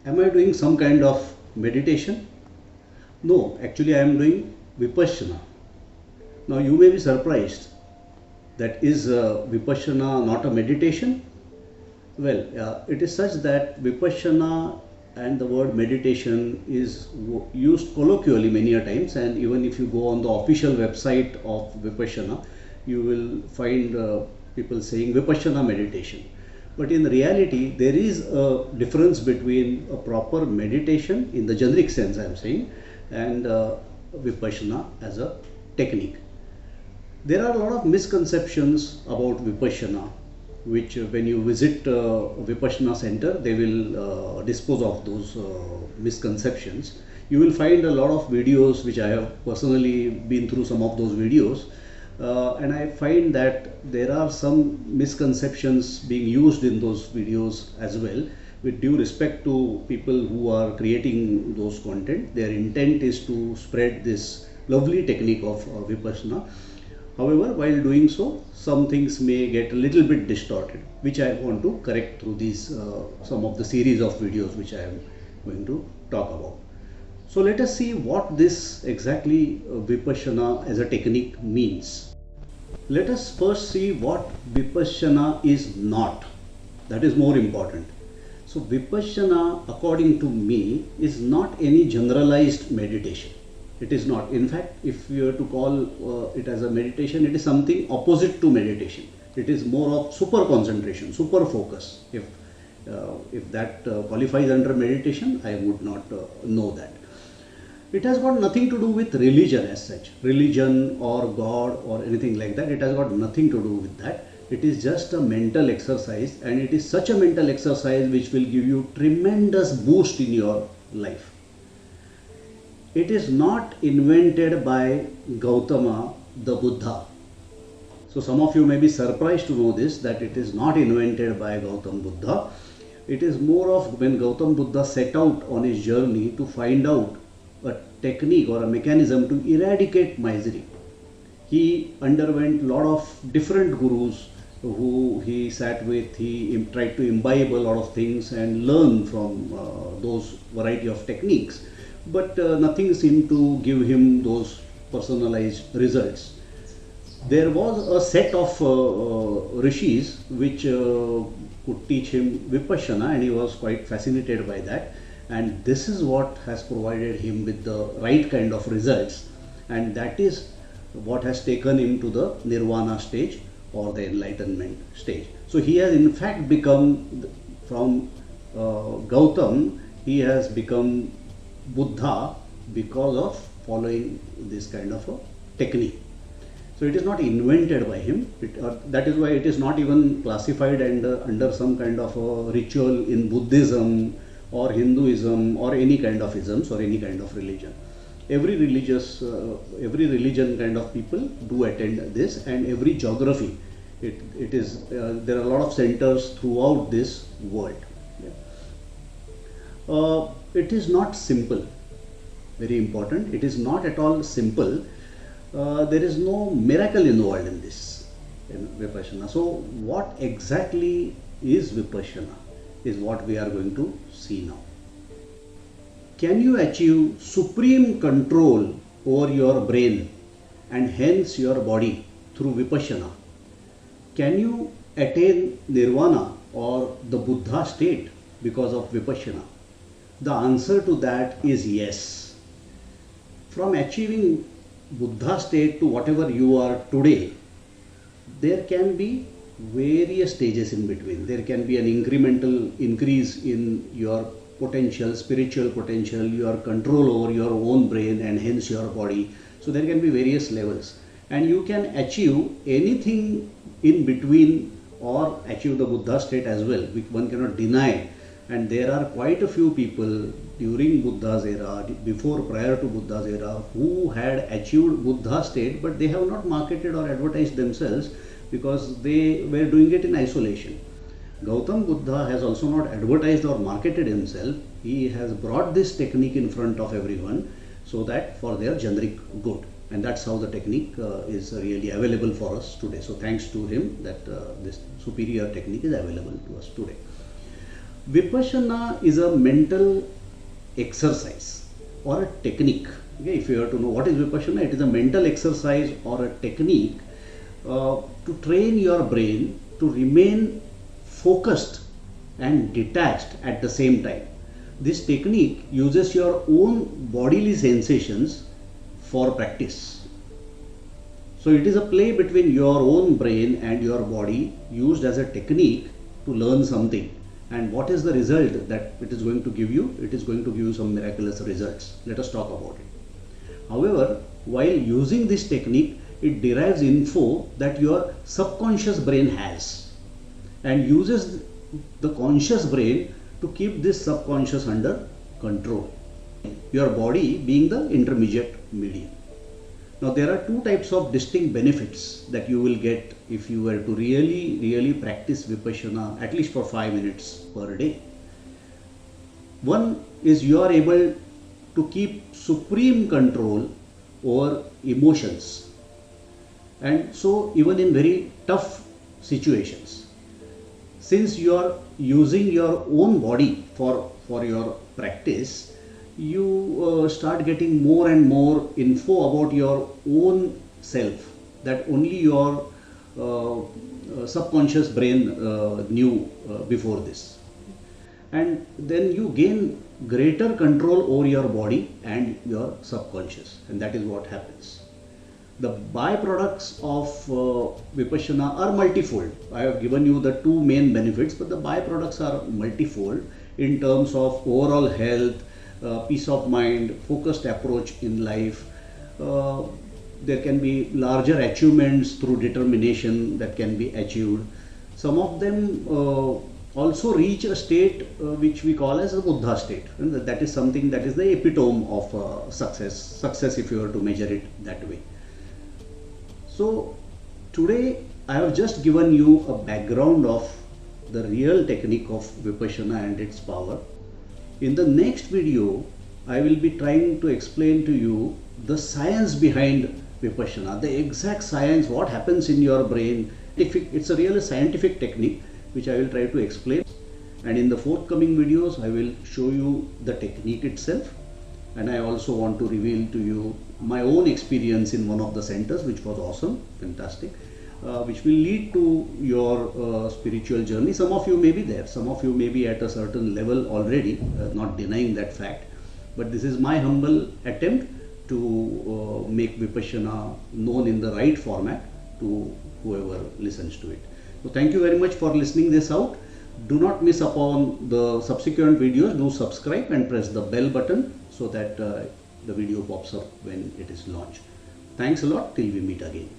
Am I doing some kind of meditation? No, actually I am doing Vipassana. Now you may be surprised that is Vipassana not a meditation? Well, it is such that Vipassana and the word meditation is used colloquially many a times, and even if you go on the official website of Vipassana, you will find people saying Vipassana meditation. But in reality, there is a difference between a proper meditation in the generic sense, I am saying, and Vipassana as a technique. There are a lot of misconceptions about Vipassana, which when you visit Vipassana center, they will dispose of those misconceptions. You will find a lot of videos, which I have personally been through some of those videos, and I find that there are some misconceptions being used in those videos as well. With due respect to people who are creating those content, their intent is to spread this lovely technique of Vipassana. However, while doing so, some things may get a little bit distorted, which I want to correct through these some of the series of videos which I am going to talk about. So let us see what this exactly Vipassana as a technique means. Let us first see what Vipassana is not. That is more important. So Vipassana, according to me, is not any generalized meditation. It is not. In fact, if you were to call it as a meditation, it is something opposite to meditation. It is more of super concentration, super focus. If that qualifies under meditation, I would not know that. It has got nothing to do with religion as such, religion or God or anything like that. It has got nothing to do with that. It is just a mental exercise, and it is such a mental exercise which will give you tremendous boost in your life. It is not invented by Gautama the Buddha. So some of you may be surprised to know this, that it is not invented by Gautama Buddha. It is more of when Gautama Buddha set out on his journey to find out a technique or a mechanism to eradicate misery. He underwent a lot of different gurus who he sat with. He tried to imbibe a lot of things and learn from those variety of techniques, but nothing seemed to give him those personalized results. There was a set of rishis which could teach him Vipassana, and he was quite fascinated by that. And this is what has provided him with the right kind of results, and that is what has taken him to the nirvana stage or the enlightenment stage. So he has in fact become, from Gautam, he has become Buddha because of following this kind of a technique. So it is not invented by him. That is why it is not even classified under some kind of a ritual in Buddhism or Hinduism or any kind of isms or any kind of religion. Every religion kind of people do attend this, and every geography. It is there are a lot of centers throughout this world. It is not simple. Very important. It is not at all simple. There is no miracle involved in this, in Vipassana. So what exactly is Vipassana is what we are going to see now. Can you achieve supreme control over your brain and hence your body through Vipassana? Can you attain nirvana or the Buddha state because of Vipassana? The answer to that is yes. From achieving Buddha state to whatever you are today, there can be various stages in between. There can be an incremental increase in your potential, spiritual potential, your control over your own brain and hence your body. So there can be various levels, and you can achieve anything in between or achieve the Buddha state as well, which one cannot deny. And there are quite a few people during Buddha's era, prior to Buddha's era, who had achieved Buddha state, but they have not marketed or advertised themselves because they were doing it in isolation. Gautam Buddha has also not advertised or marketed himself. He has brought this technique in front of everyone so that for their generic good. And that's how the technique is really available for us today. So thanks to him that this superior technique is available to us today. Vipassana is a mental exercise or a technique. Okay, if you have to know what is Vipassana, it is a mental exercise or a technique to train your brain to remain focused and detached at the same time. This technique uses your own bodily sensations for practice. So it is a play between your own brain and your body used as a technique to learn something. And what is the result that it is going to give you? It is going to give you some miraculous results. Let us talk about it. However, while using this technique, it derives info that your subconscious brain has and uses the conscious brain to keep this subconscious under control. Your body being the intermediate medium. Now there are two types of distinct benefits that you will get if you were to really practice Vipassana at least for 5 minutes per day. One is you are able to keep supreme control over emotions, and so even in very tough situations, since you are using your own body for your practice, you start getting more and more info about your own self that only your subconscious brain knew before this, and then you gain greater control over your body and your subconscious, and that is what happens. The byproducts of Vipassana are multifold. I have given you the two main benefits, but the byproducts are multifold in terms of overall health, peace of mind, focused approach in life. There can be larger achievements through determination that can be achieved. Some of them also reach a state which we call as the Buddha state, and that is something that is the epitome of success if you were to measure it that way. So today I have just given you a background of the real technique of Vipassana and its power. In the next video, I will be trying to explain to you the science behind Vipassana, the exact science, what happens in your brain. It's a really scientific technique which I will try to explain. And in the forthcoming videos, I will show you the technique itself. And I also want to reveal to you my own experience in one of the centers, which was awesome, fantastic, which will lead to your spiritual journey. Some of you may be there, some of you may be at a certain level already, not denying that fact. But this is my humble attempt to make Vipassana known in the right format to whoever listens to it. So thank you very much for listening this out. Do not miss upon the subsequent videos. Do subscribe and press the bell button so that the video pops up when it is launched. Thanks a lot till we meet again.